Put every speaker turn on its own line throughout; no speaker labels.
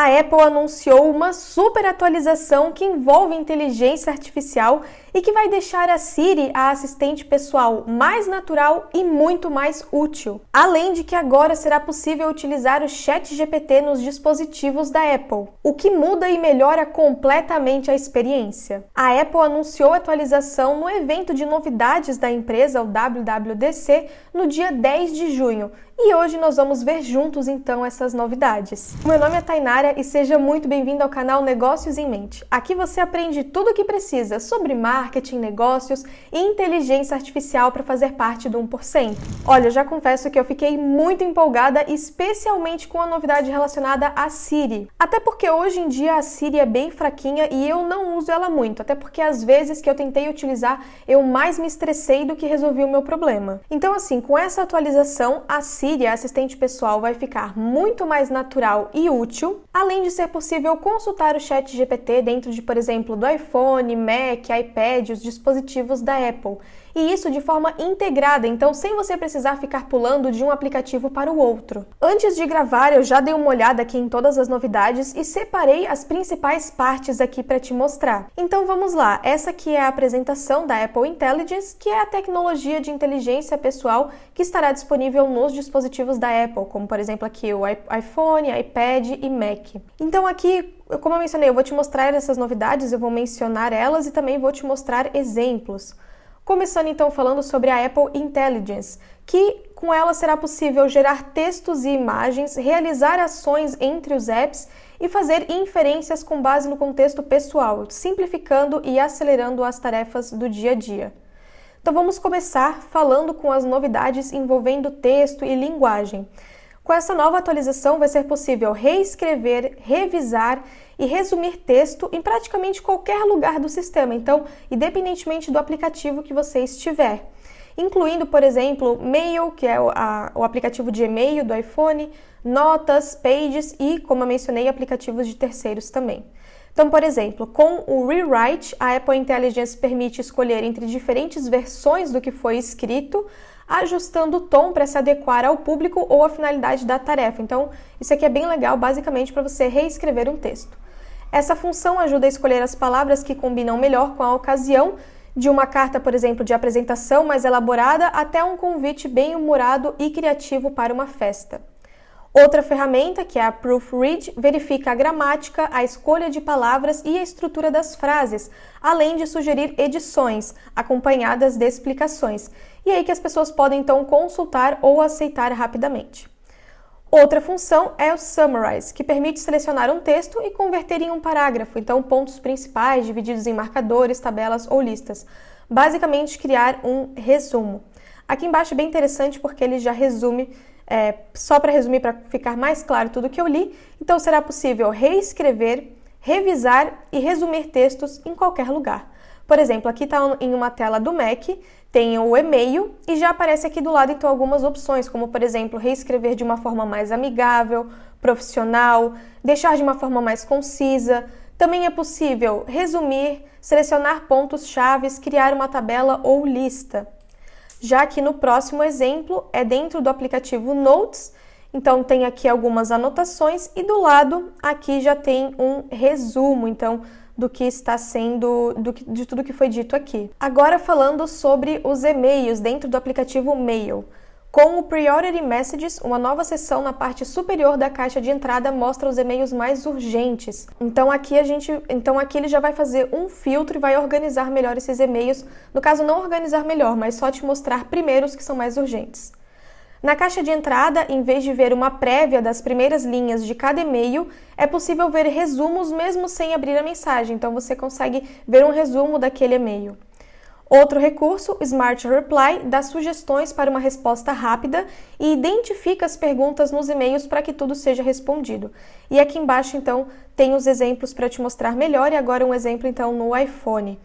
A Apple anunciou uma super atualização que envolve inteligência artificial e que vai deixar a Siri, a assistente pessoal, mais natural e muito mais útil. Além de que agora será possível utilizar o ChatGPT nos dispositivos da Apple, o que muda e melhora completamente a experiência. A Apple anunciou a atualização no evento de novidades da empresa, o WWDC, no dia 10 de junho. E hoje nós vamos ver juntos então essas novidades. Meu nome é Tainara e seja muito bem-vindo ao canal Negócios em Mente. Aqui você aprende tudo o que precisa sobre marketing, negócios e inteligência artificial para fazer parte do 1%. Olha, eu já confesso que eu fiquei muito empolgada, especialmente com a novidade relacionada à Siri. Até porque hoje em dia a Siri é bem fraquinha e eu não uso ela muito, até porque às vezes que eu tentei utilizar, eu mais me estressei do que resolvi o meu problema. Então assim, com essa atualização, a Siri, a assistente pessoal, vai ficar muito mais natural e útil, além de ser possível consultar o ChatGPT dentro de, por exemplo, do iPhone, Mac, iPad, os dispositivos da Apple. E isso de forma integrada, então sem você precisar ficar pulando de um aplicativo para o outro. Antes de gravar, eu já dei uma olhada aqui em todas as novidades e separei as principais partes aqui para te mostrar. Então vamos lá, essa aqui é a apresentação da Apple Intelligence, que é a tecnologia de inteligência pessoal que estará disponível nos dispositivos da Apple, como por exemplo aqui o iPhone, iPad e Mac. Então aqui, como eu mencionei, eu vou te mostrar essas novidades, eu vou mencionar elas e também vou te mostrar exemplos. Começando então falando sobre a Apple Intelligence, que com ela será possível gerar textos e imagens, realizar ações entre os apps e fazer inferências com base no contexto pessoal, simplificando e acelerando as tarefas do dia a dia. Então vamos começar falando com as novidades envolvendo texto e linguagem. Com essa nova atualização vai ser possível reescrever, revisar e resumir texto em praticamente qualquer lugar do sistema, então, independentemente do aplicativo que você estiver. Incluindo, por exemplo, Mail, que é o aplicativo de e-mail do iPhone, Notas, Pages e, como eu mencionei, aplicativos de terceiros também. Então, por exemplo, com o Rewrite, a Apple Intelligence permite escolher entre diferentes versões do que foi escrito, ajustando o tom para se adequar ao público ou à finalidade da tarefa. Então, isso aqui é bem legal, basicamente, para você reescrever um texto. Essa função ajuda a escolher as palavras que combinam melhor com a ocasião, de uma carta, por exemplo, de apresentação mais elaborada até um convite bem-humorado e criativo para uma festa. Outra ferramenta, que é a Proofread, verifica a gramática, a escolha de palavras e a estrutura das frases, além de sugerir edições, acompanhadas de explicações, e aí que as pessoas podem então consultar ou aceitar rapidamente. Outra função é o Summarize, que permite selecionar um texto e converter em um parágrafo, então pontos principais divididos em marcadores, tabelas ou listas. Basicamente, criar um resumo. Aqui embaixo é bem interessante porque ele já resume, só para resumir, para ficar mais claro tudo que eu li, então será possível reescrever, revisar e resumir textos em qualquer lugar. Por exemplo, aqui está em uma tela do Mac, tem o e-mail e já aparece aqui do lado então algumas opções, como por exemplo, reescrever de uma forma mais amigável, profissional, deixar de uma forma mais concisa. Também é possível resumir, selecionar pontos-chave, criar uma tabela ou lista. Já que no próximo exemplo é dentro do aplicativo Notes, então tem aqui algumas anotações e do lado aqui já tem um resumo, então, do que está sendo, de tudo que foi dito aqui. Agora falando sobre os e-mails dentro do aplicativo Mail. Com o Priority Messages, uma nova seção na parte superior da caixa de entrada mostra os e-mails mais urgentes. Então aqui ele já vai fazer um filtro e vai organizar melhor esses e-mails. No caso, não organizar melhor, mas só te mostrar primeiro os que são mais urgentes. Na caixa de entrada, em vez de ver uma prévia das primeiras linhas de cada e-mail, é possível ver resumos mesmo sem abrir a mensagem, então você consegue ver um resumo daquele e-mail. Outro recurso, Smart Reply, dá sugestões para uma resposta rápida e identifica as perguntas nos e-mails para que tudo seja respondido. E aqui embaixo, então, tem os exemplos para te mostrar melhor e agora um exemplo, então, no iPhone.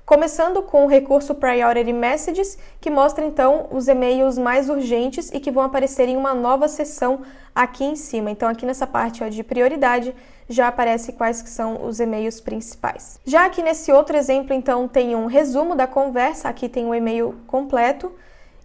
Começando com o recurso Priority Messages, que mostra então os e-mails mais urgentes e que vão aparecer em uma nova seção aqui em cima. Então aqui nessa parte de prioridade já aparece quais que são os e-mails principais. Já aqui nesse outro exemplo então tem um resumo da conversa, aqui tem o e-mail completo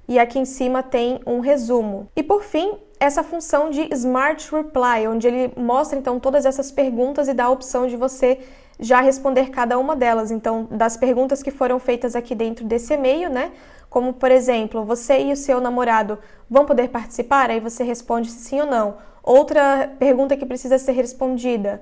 e aqui em cima tem um resumo. E por fim, essa função de Smart Reply, onde ele mostra então todas essas perguntas e dá a opção de você já responder cada uma delas. Então, das perguntas que foram feitas aqui dentro desse e-mail, né? Como, por exemplo, você e o seu namorado vão poder participar? Aí você responde se sim ou não. Outra pergunta que precisa ser respondida: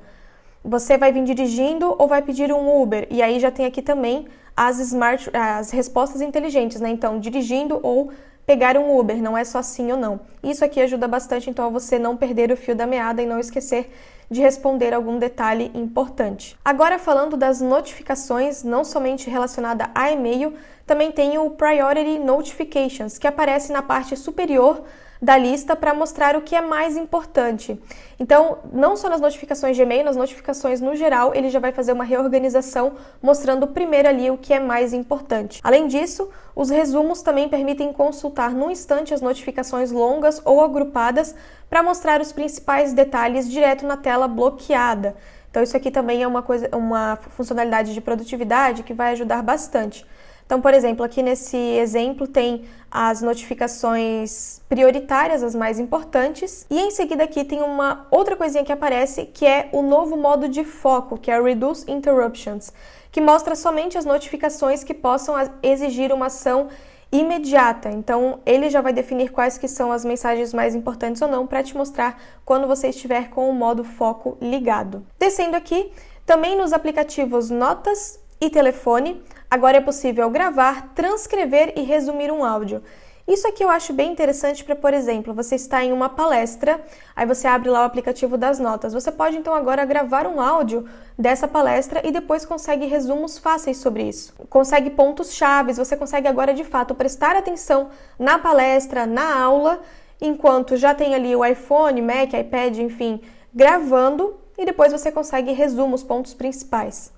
você vai vir dirigindo ou vai pedir um Uber? E aí já tem aqui também as respostas inteligentes, né? Então, dirigindo ou pegar um Uber, não é só sim ou não. Isso aqui ajuda bastante, então, a você não perder o fio da meada e não esquecer de responder algum detalhe importante. Agora, falando das notificações, não somente relacionada a e-mail, também tem o Priority Notifications, que aparece na parte superior da lista para mostrar o que é mais importante. Então, não só nas notificações de e-mail, nas notificações no geral, ele já vai fazer uma reorganização mostrando primeiro ali o que é mais importante. Além disso, os resumos também permitem consultar num instante as notificações longas ou agrupadas para mostrar os principais detalhes direto na tela bloqueada. Então, isso aqui também é uma funcionalidade de produtividade que vai ajudar bastante. Então, por exemplo, aqui nesse exemplo tem as notificações prioritárias, as mais importantes, e em seguida aqui tem uma outra coisinha que aparece, que é o novo modo de foco, que é o Reduce Interruptions, que mostra somente as notificações que possam exigir uma ação imediata. Então, ele já vai definir quais que são as mensagens mais importantes ou não para te mostrar quando você estiver com o modo foco ligado. Descendo aqui, também nos aplicativos Notas e Telefone, agora é possível gravar, transcrever e resumir um áudio. Isso aqui eu acho bem interessante para, por exemplo, você está em uma palestra, aí você abre lá o aplicativo das notas. Você pode então agora gravar um áudio dessa palestra e depois consegue resumos fáceis sobre isso. Consegue pontos chaves, você consegue agora de fato prestar atenção na palestra, na aula, enquanto já tem ali o iPhone, Mac, iPad, enfim, gravando, e depois você consegue resumir os pontos principais.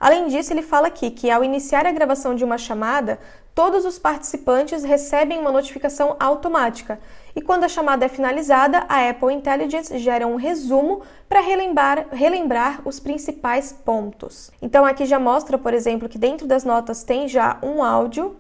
Além disso, ele fala aqui que ao iniciar a gravação de uma chamada, todos os participantes recebem uma notificação automática. E quando a chamada é finalizada, a Apple Intelligence gera um resumo para relembrar os principais pontos. Então aqui já mostra, por exemplo, que dentro das notas tem já um áudio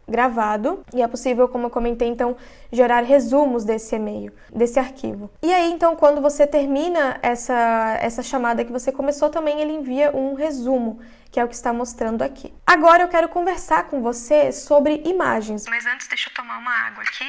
gravado e é possível, como eu comentei, então, gerar resumos desse e-mail, desse arquivo. E aí, então, quando você termina essa chamada que você começou, também ele envia um resumo, que é o que está mostrando aqui. Agora eu quero conversar com você sobre imagens.
Mas antes, deixa eu tomar uma água aqui.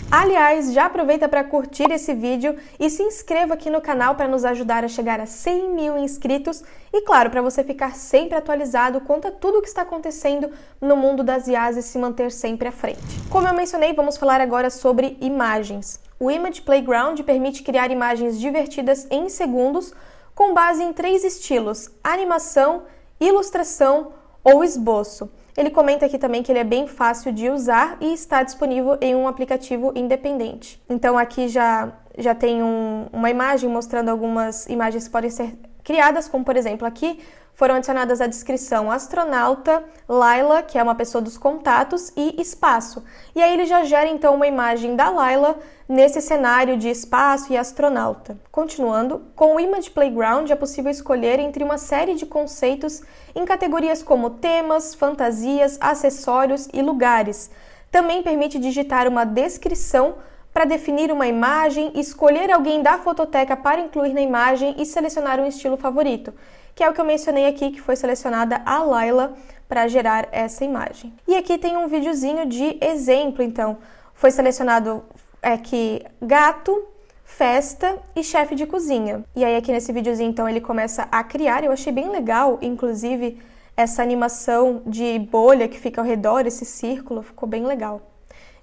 Aliás, já aproveita para curtir esse vídeo e se inscreva aqui no canal para nos ajudar a chegar a 100 mil inscritos e, claro, para você ficar sempre atualizado quanto a tudo o que está acontecendo no mundo das IAs e se manter sempre à frente. Como eu mencionei, vamos falar agora sobre imagens. O Image Playground permite criar imagens divertidas em segundos com base em 3 estilos: animação, ilustração ou esboço. Ele comenta aqui também que ele é bem fácil de usar e está disponível em um aplicativo independente. Então aqui já tem uma imagem mostrando algumas imagens que podem ser criadas, como por exemplo aqui foram adicionadas a descrição astronauta, Laila, que é uma pessoa dos contatos, e espaço. E aí ele já gera então uma imagem da Laila nesse cenário de espaço e astronauta. Continuando, com o Image Playground é possível escolher entre uma série de conceitos em categorias como temas, fantasias, acessórios e lugares. Também permite digitar uma descrição para definir uma imagem, escolher alguém da fototeca para incluir na imagem e selecionar um estilo favorito, que é o que eu mencionei aqui, que foi selecionada a Laila para gerar essa imagem. E aqui tem um videozinho de exemplo, então, foi selecionado aqui gato, festa e chefe de cozinha. E aí aqui nesse videozinho, então, ele começa a criar, eu achei bem legal, inclusive, essa animação de bolha que fica ao redor, esse círculo, ficou bem legal.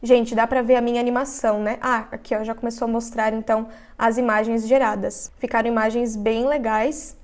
Gente, dá pra ver a minha animação, né? Ah, aqui ó, já começou a mostrar, então, as imagens geradas. Ficaram imagens bem legais.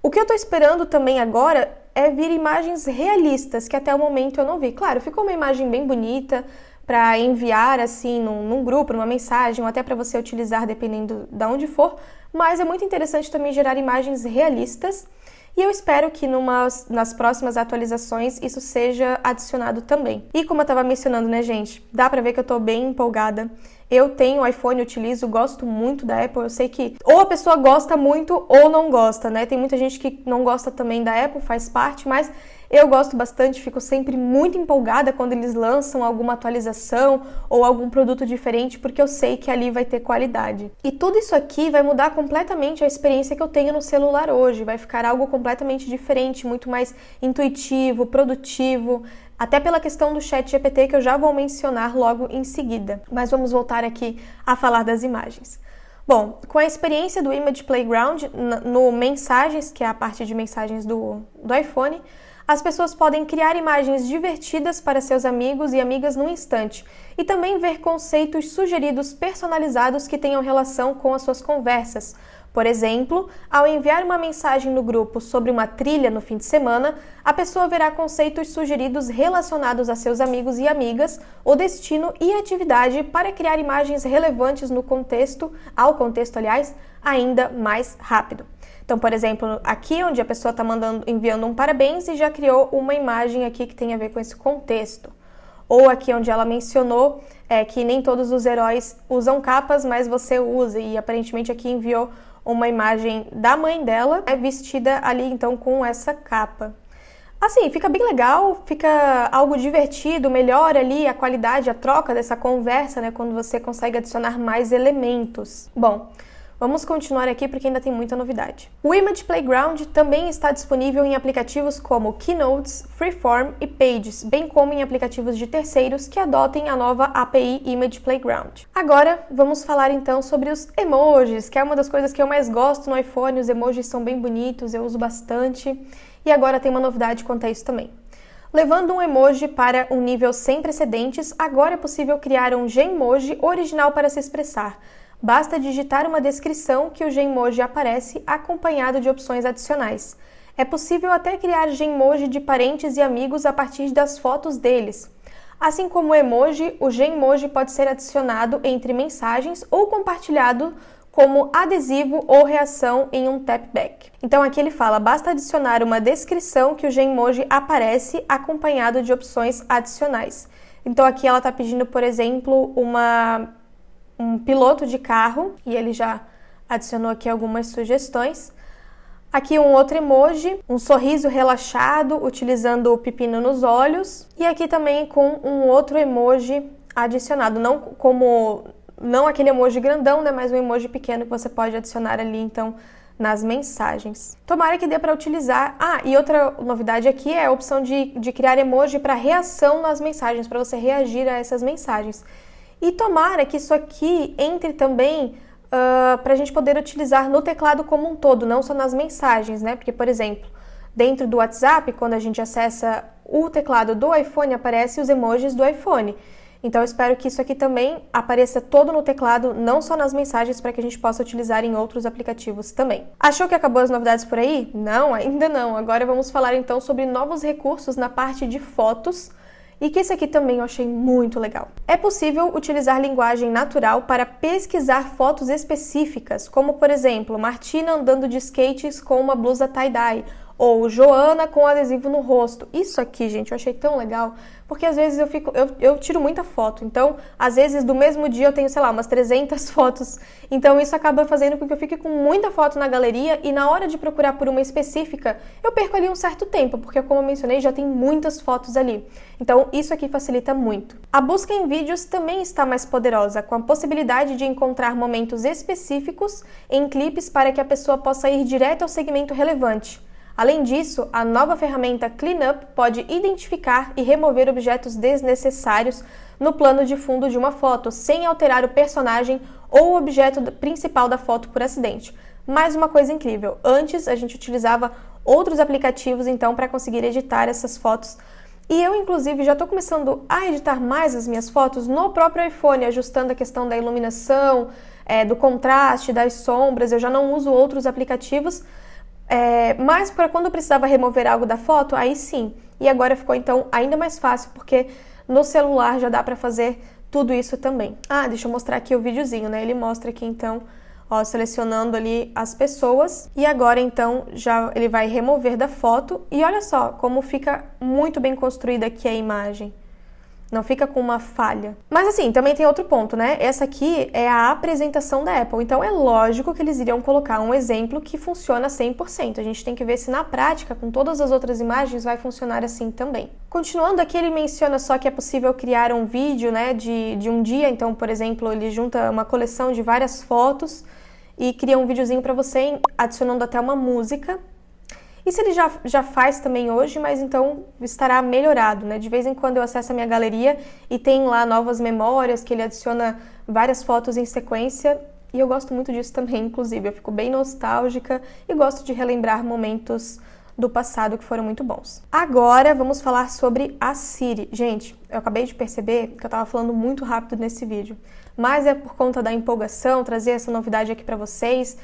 O que eu tô esperando também agora é vir imagens realistas, que até o momento eu não vi. Claro, ficou uma imagem bem bonita para enviar, assim, num grupo, numa mensagem, ou até para você utilizar dependendo de onde for, mas é muito interessante também gerar imagens realistas. E eu espero que nas próximas atualizações isso seja adicionado também. E como eu estava mencionando, né, gente? Dá pra ver que eu tô bem empolgada. Eu tenho iPhone, utilizo, gosto muito da Apple. Eu sei que ou a pessoa gosta muito ou não gosta, né? Tem muita gente que não gosta também da Apple, faz parte, mas eu gosto bastante, fico sempre muito empolgada quando eles lançam alguma atualização ou algum produto diferente, porque eu sei que ali vai ter qualidade. E tudo isso aqui vai mudar completamente a experiência que eu tenho no celular hoje. Vai ficar algo completamente diferente, muito mais intuitivo, produtivo, até pela questão do ChatGPT que eu já vou mencionar logo em seguida. Mas vamos voltar aqui a falar das imagens. Bom, com a experiência do Image Playground no Mensagens, que é a parte de mensagens do iPhone, as pessoas podem criar imagens divertidas para seus amigos e amigas num instante e também ver conceitos sugeridos personalizados que tenham relação com as suas conversas. Por exemplo, ao enviar uma mensagem no grupo sobre uma trilha no fim de semana, a pessoa verá conceitos sugeridos relacionados a seus amigos e amigas, o destino e atividade para criar imagens relevantes no contexto, ainda mais rápido. Então, por exemplo, aqui onde a pessoa está enviando um parabéns e já criou uma imagem aqui que tem a ver com esse contexto. Ou aqui onde ela mencionou que nem todos os heróis usam capas, mas você usa. E aparentemente aqui enviou uma imagem da mãe dela, vestida ali então com essa capa. Assim, fica bem legal, fica algo divertido, melhora ali a qualidade, a troca dessa conversa, né, quando você consegue adicionar mais elementos. Bom, vamos continuar aqui porque ainda tem muita novidade. O Image Playground também está disponível em aplicativos como Keynotes, Freeform e Pages, bem como em aplicativos de terceiros que adotem a nova API Image Playground. Agora, vamos falar então sobre os emojis, que é uma das coisas que eu mais gosto no iPhone. Os emojis são bem bonitos, eu uso bastante. E agora tem uma novidade quanto a isso também. Levando um emoji para um nível sem precedentes, agora é possível criar um Genmoji original para se expressar. Basta digitar uma descrição que o Genmoji aparece acompanhado de opções adicionais. É possível até criar Genmoji de parentes e amigos a partir das fotos deles. Assim como o emoji, o Genmoji pode ser adicionado entre mensagens ou compartilhado como adesivo ou reação em um tapback. Então aqui ele fala, basta adicionar uma descrição que o Genmoji aparece acompanhado de opções adicionais. Então aqui ela está pedindo, por exemplo, um piloto de carro, e ele já adicionou aqui algumas sugestões. Aqui um outro emoji, um sorriso relaxado, utilizando o pepino nos olhos. E aqui também com um outro emoji adicionado, não aquele emoji grandão, né, mas um emoji pequeno que você pode adicionar ali, então, nas mensagens. Tomara que dê para utilizar. E outra novidade aqui é a opção de criar emoji para reação nas mensagens, para você reagir a essas mensagens. E tomara que isso aqui entre também para a gente poder utilizar no teclado como um todo, não só nas mensagens, né? Porque, por exemplo, dentro do WhatsApp, quando a gente acessa o teclado do iPhone, aparecem os emojis do iPhone. Então, eu espero que isso aqui também apareça todo no teclado, não só nas mensagens, para que a gente possa utilizar em outros aplicativos também. Achou que acabou as novidades por aí? Não, ainda não. Agora vamos falar então sobre novos recursos na parte de fotos, e que esse aqui também eu achei muito legal. É possível utilizar linguagem natural para pesquisar fotos específicas, como por exemplo, Martina andando de skates com uma blusa tie-dye, ou Joana com adesivo no rosto. Isso aqui, gente, eu achei tão legal, porque às vezes eu tiro muita foto, então às vezes do mesmo dia eu tenho, sei lá, umas 300 fotos, então isso acaba fazendo com que eu fique com muita foto na galeria e na hora de procurar por uma específica, eu perco ali um certo tempo, porque como eu mencionei, já tem muitas fotos ali. Então isso aqui facilita muito. A busca em vídeos também está mais poderosa, com a possibilidade de encontrar momentos específicos em clipes para que a pessoa possa ir direto ao segmento relevante. Além disso, a nova ferramenta Cleanup pode identificar e remover objetos desnecessários no plano de fundo de uma foto, sem alterar o personagem ou o objeto principal da foto por acidente. Mais uma coisa incrível, antes a gente utilizava outros aplicativos então para conseguir editar essas fotos. E eu, inclusive, já estou começando a editar mais as minhas fotos no próprio iPhone, ajustando a questão da iluminação, do contraste, das sombras. Eu já não uso outros aplicativos, mas para quando eu precisava remover algo da foto, aí sim. E agora ficou então ainda mais fácil, porque no celular já dá para fazer tudo isso também. Deixa eu mostrar aqui o videozinho, né? Ele mostra aqui então, ó, selecionando ali as pessoas. E agora então já ele vai remover da foto. E olha só como fica muito bem construída aqui a imagem. não fica com uma falha. Mas assim, também tem outro ponto, né? Essa aqui é a apresentação da Apple, então é lógico que eles iriam colocar um exemplo que funciona 100%. A gente tem que ver se na prática, com todas as outras imagens, vai funcionar assim também. Continuando aqui, ele menciona só que é possível criar um vídeo, né, de um dia. Então, por exemplo, ele junta uma coleção de várias fotos e cria um videozinho para você, adicionando até uma música. Isso ele já faz também hoje, mas então estará melhorado, né? De vez em quando eu acesso a minha galeria e tem lá novas memórias que ele adiciona várias fotos em sequência e eu gosto muito disso também, inclusive. Eu fico bem nostálgica e gosto de relembrar momentos do passado que foram muito bons. Agora vamos falar sobre a Siri. Gente, eu acabei de perceber que eu estava falando muito rápido nesse vídeo, mas é por conta da empolgação, trazer essa novidade aqui para vocês.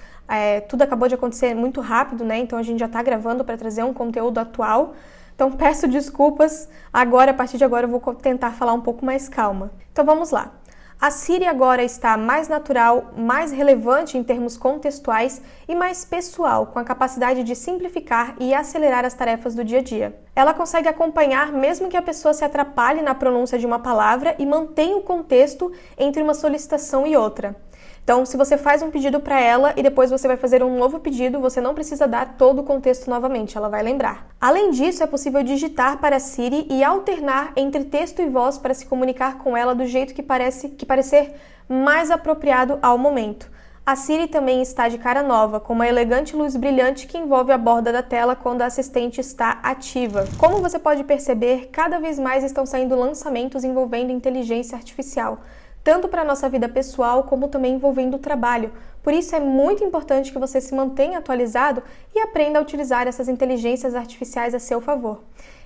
Tudo acabou de acontecer muito rápido, né? Então a gente já está gravando para trazer um conteúdo atual. Então peço desculpas. Agora, a partir de agora, eu vou tentar falar um pouco mais calma. Então vamos lá. A Siri agora está mais natural, mais relevante em termos contextuais e mais pessoal, com a capacidade de simplificar e acelerar as tarefas do dia a dia. Ela consegue acompanhar mesmo que a pessoa se atrapalhe na pronúncia de uma palavra e mantenha o contexto entre uma solicitação e outra. Então, se você faz um pedido para ela e depois você vai fazer um novo pedido, você não precisa dar todo o contexto novamente, ela vai lembrar. Além disso, é possível digitar para a Siri e alternar entre texto e voz para se comunicar com ela do jeito que parecer mais apropriado ao momento. A Siri também está de cara nova, com uma elegante luz brilhante que envolve a borda da tela quando a assistente está ativa. Como você pode perceber, cada vez mais estão saindo lançamentos envolvendo inteligência artificial, tanto para a nossa vida pessoal, como também envolvendo o trabalho. Por isso é muito importante que você se mantenha atualizado e aprenda a utilizar essas inteligências artificiais a seu favor.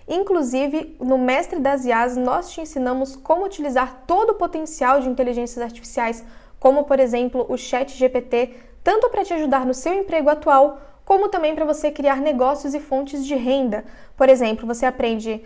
Inclusive, no Mestre das IAs, nós te ensinamos como utilizar todo o potencial de inteligências artificiais, como, por exemplo, o ChatGPT, tanto para te ajudar no seu emprego atual, como também para você criar negócios e fontes de renda. Por exemplo, você aprende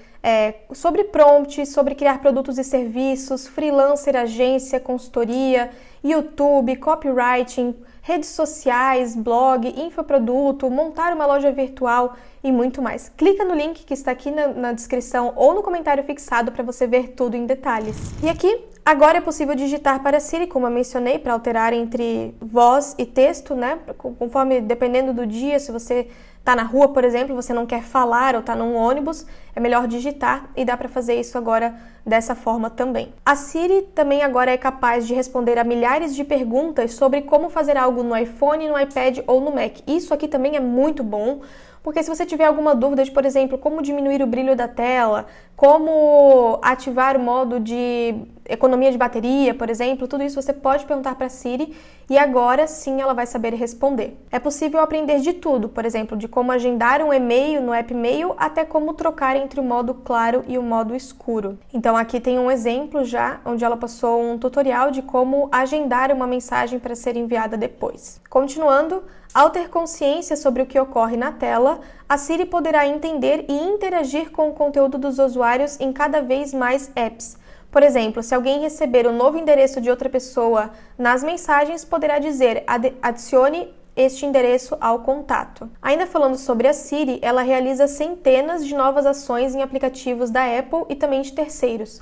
sobre prompt, sobre criar produtos e serviços, freelancer, agência, consultoria, YouTube, copywriting, redes sociais, blog, infoproduto, montar uma loja virtual e muito mais. Clica no link que está aqui na descrição ou no comentário fixado para você ver tudo em detalhes. E aqui, agora é possível digitar para a Siri, como eu mencionei, para alterar entre voz e texto, né? Conforme, dependendo do dia, se você está na rua, por exemplo, você não quer falar ou está num ônibus, é melhor digitar e dá para fazer isso agora dessa forma também. A Siri também agora é capaz de responder a milhares de perguntas sobre como fazer algo no iPhone, no iPad ou no Mac. Isso aqui também é muito bom, porque se você tiver alguma dúvida de, por exemplo, como diminuir o brilho da tela, como ativar o modo de economia de bateria, por exemplo, tudo isso você pode perguntar para a Siri e agora sim ela vai saber responder. É possível aprender de tudo, por exemplo, de como agendar um e-mail no App Mail até como trocar entre o modo claro e o modo escuro. Então aqui tem um exemplo já, onde ela passou um tutorial de como agendar uma mensagem para ser enviada depois. Continuando, ao ter consciência sobre o que ocorre na tela, a Siri poderá entender e interagir com o conteúdo dos usuários em cada vez mais apps. Por exemplo, se alguém receber o novo endereço de outra pessoa nas mensagens, poderá dizer adicione este endereço ao contato. Ainda falando sobre a Siri, ela realiza centenas de novas ações em aplicativos da Apple e também de terceiros.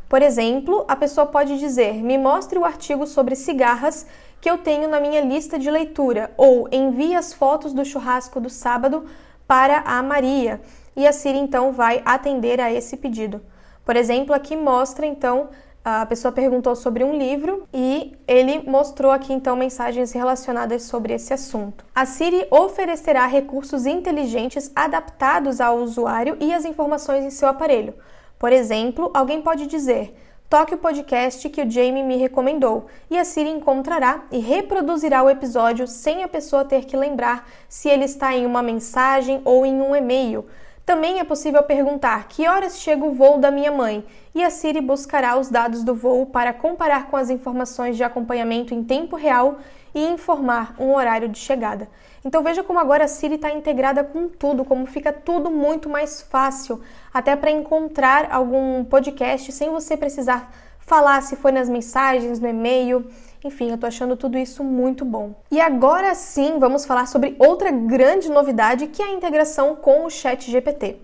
Por exemplo, a pessoa pode dizer, me mostre o artigo sobre cigarras que eu tenho na minha lista de leitura, ou envie as fotos do churrasco do sábado para a Maria, e a Siri então vai atender a esse pedido. Por exemplo, aqui mostra então, a pessoa perguntou sobre um livro e ele mostrou aqui então mensagens relacionadas sobre esse assunto. A Siri oferecerá recursos inteligentes adaptados ao usuário e às informações em seu aparelho. Por exemplo, alguém pode dizer, toque o podcast que o Jamie me recomendou, e a Siri encontrará e reproduzirá o episódio sem a pessoa ter que lembrar se ele está em uma mensagem ou em um e-mail. Também é possível perguntar que horas chega o voo da minha mãe, e a Siri buscará os dados do voo para comparar com as informações de acompanhamento em tempo real e informar um horário de chegada. Então veja como agora a Siri está integrada com tudo, como fica tudo muito mais fácil, até para encontrar algum podcast sem você precisar falar se foi nas mensagens, no e-mail. Enfim, eu tô achando tudo isso muito bom. E agora sim, vamos falar sobre outra grande novidade, que é a integração com o ChatGPT.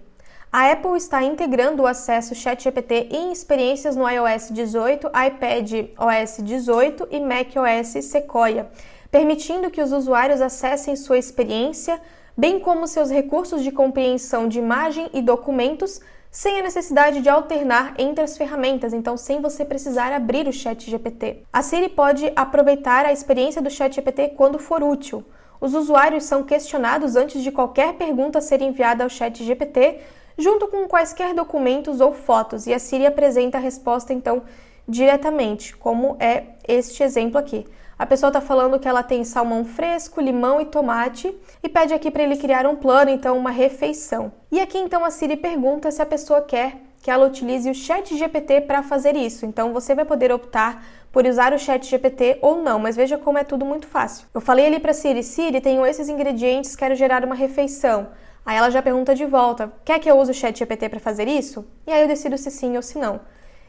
A Apple está integrando o acesso ChatGPT em experiências no iOS 18, iPad OS 18 e macOS Sequoia, permitindo que os usuários acessem sua experiência, bem como seus recursos de compreensão de imagem e documentos, sem a necessidade de alternar entre as ferramentas, então sem você precisar abrir o ChatGPT. A Siri pode aproveitar a experiência do ChatGPT quando for útil. Os usuários são questionados antes de qualquer pergunta ser enviada ao ChatGPT, junto com quaisquer documentos ou fotos, e a Siri apresenta a resposta, então, diretamente, como é este exemplo aqui. A pessoa está falando que ela tem salmão fresco, limão e tomate, e pede aqui para ele criar um plano, então, uma refeição. E aqui, então, a Siri pergunta se a pessoa quer que ela utilize o ChatGPT para fazer isso. Então, você vai poder optar por usar o ChatGPT ou não, mas veja como é tudo muito fácil. Eu falei ali para Siri, Siri, tenho esses ingredientes, quero gerar uma refeição. Aí ela já pergunta de volta, quer que eu use o ChatGPT para fazer isso? E aí eu decido se sim ou se não.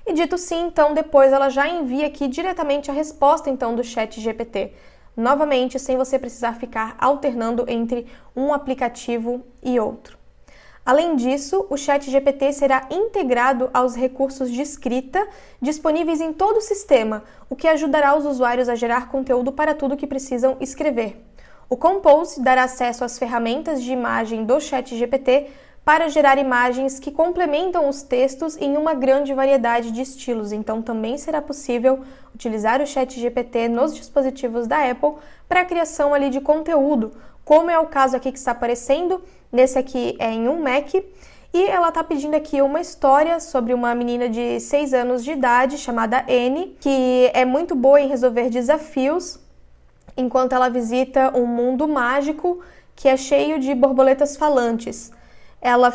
E dito sim, então depois ela já envia aqui diretamente a resposta então do ChatGPT. Novamente, sem você precisar ficar alternando entre um aplicativo e outro. Além disso, o ChatGPT será integrado aos recursos de escrita disponíveis em todo o sistema, o que ajudará os usuários a gerar conteúdo para tudo que precisam escrever. O Compose dará acesso às ferramentas de imagem do ChatGPT para gerar imagens que complementam os textos em uma grande variedade de estilos. Então, também será possível utilizar o ChatGPT nos dispositivos da Apple para a criação ali de conteúdo, como é o caso aqui que está aparecendo. Nesse aqui é em um Mac. E ela está pedindo aqui uma história sobre uma menina de 6 anos de idade chamada Annie, que é muito boa em resolver desafios, enquanto ela visita um mundo mágico que é cheio de borboletas falantes. Ela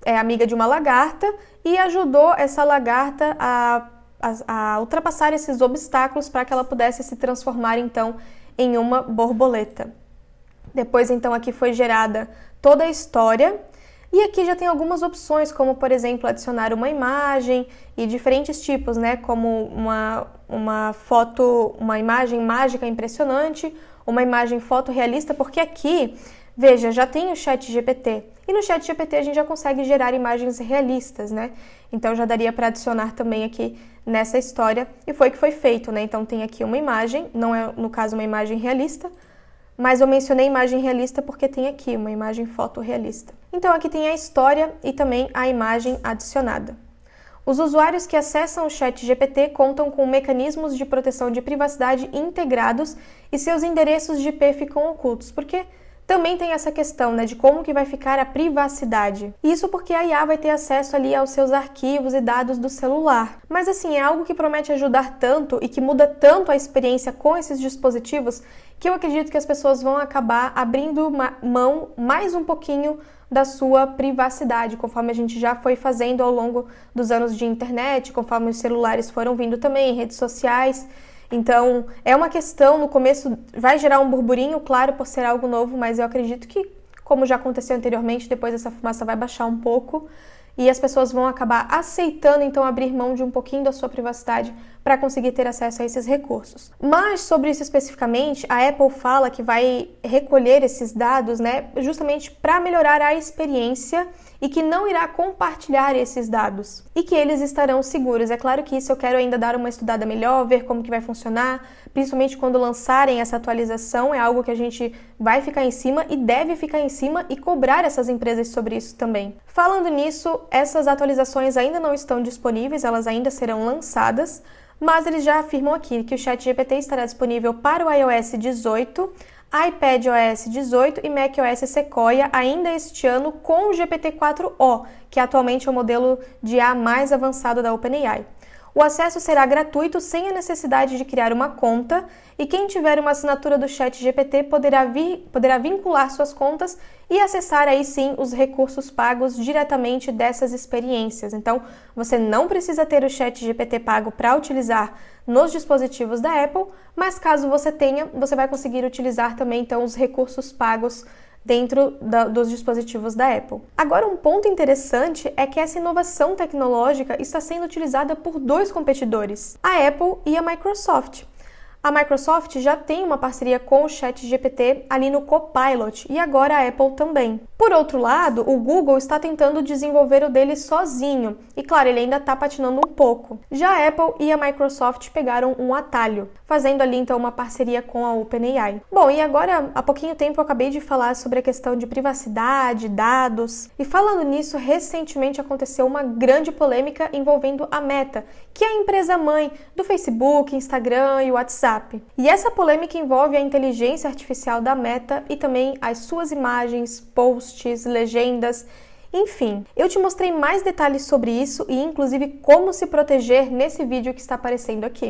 é amiga de uma lagarta e ajudou essa lagarta a ultrapassar esses obstáculos para que ela pudesse se transformar então em uma borboleta. Depois então aqui foi gerada toda a história. E aqui já tem algumas opções, como por exemplo adicionar uma imagem e diferentes tipos, né? Como uma foto, uma imagem mágica impressionante, uma imagem fotorrealista, porque aqui, veja, já tem o ChatGPT. E no ChatGPT a gente já consegue gerar imagens realistas, né? Então já daria para adicionar também aqui nessa história, e foi o que foi feito, né? Então tem aqui uma imagem, não é no caso uma imagem realista, mas eu mencionei imagem realista porque tem aqui uma imagem fotorrealista. Então aqui tem a história e também a imagem adicionada. Os usuários que acessam o ChatGPT contam com mecanismos de proteção de privacidade integrados e seus endereços de IP ficam ocultos, porque também tem essa questão, né, de como que vai ficar a privacidade. Isso porque a IA vai ter acesso ali aos seus arquivos e dados do celular. Mas assim, é algo que promete ajudar tanto e que muda tanto a experiência com esses dispositivos que eu acredito que as pessoas vão acabar abrindo mão mais um pouquinho da sua privacidade, conforme a gente já foi fazendo ao longo dos anos de internet, conforme os celulares foram vindo também, redes sociais. Então, é uma questão, no começo vai gerar um burburinho, claro, por ser algo novo, mas eu acredito que, como já aconteceu anteriormente, depois essa fumaça vai baixar um pouco e as pessoas vão acabar aceitando, então, abrir mão de um pouquinho da sua privacidade para conseguir ter acesso a esses recursos. Mas, sobre isso especificamente, a Apple fala que vai recolher esses dados, né, justamente para melhorar a experiência e que não irá compartilhar esses dados e que eles estarão seguros. É claro que isso eu quero ainda dar uma estudada melhor, ver como que vai funcionar, principalmente quando lançarem essa atualização, é algo que a gente vai ficar em cima e deve ficar em cima e cobrar essas empresas sobre isso também. Falando nisso, essas atualizações ainda não estão disponíveis, elas ainda serão lançadas, mas eles já afirmam aqui que o ChatGPT estará disponível para o iOS 18, iPad OS 18 e macOS Sequoia ainda este ano com o GPT-4o, que atualmente é o modelo de IA mais avançado da OpenAI. O acesso será gratuito sem a necessidade de criar uma conta e quem tiver uma assinatura do ChatGPT poderá vincular suas contas e acessar aí sim os recursos pagos diretamente dessas experiências. Então, você não precisa ter o ChatGPT pago para utilizar nos dispositivos da Apple, mas caso você tenha, você vai conseguir utilizar também então os recursos pagos dentro dos dispositivos da Apple. Agora, um ponto interessante é que essa inovação tecnológica está sendo utilizada por dois competidores, a Apple e a Microsoft. A Microsoft já tem uma parceria com o ChatGPT ali no Copilot e agora a Apple também. Por outro lado, o Google está tentando desenvolver o dele sozinho e, claro, ele ainda está patinando um pouco. Já a Apple e a Microsoft pegaram um atalho, fazendo ali então uma parceria com a OpenAI. Bom, e agora, há pouquinho tempo eu acabei de falar sobre a questão de privacidade, dados, e falando nisso, recentemente aconteceu uma grande polêmica envolvendo a Meta, que é a empresa mãe do Facebook, Instagram e WhatsApp. E essa polêmica envolve a inteligência artificial da Meta e também as suas imagens, posts, legendas. Enfim, eu te mostrei mais detalhes sobre isso e inclusive como se proteger nesse vídeo que está aparecendo aqui.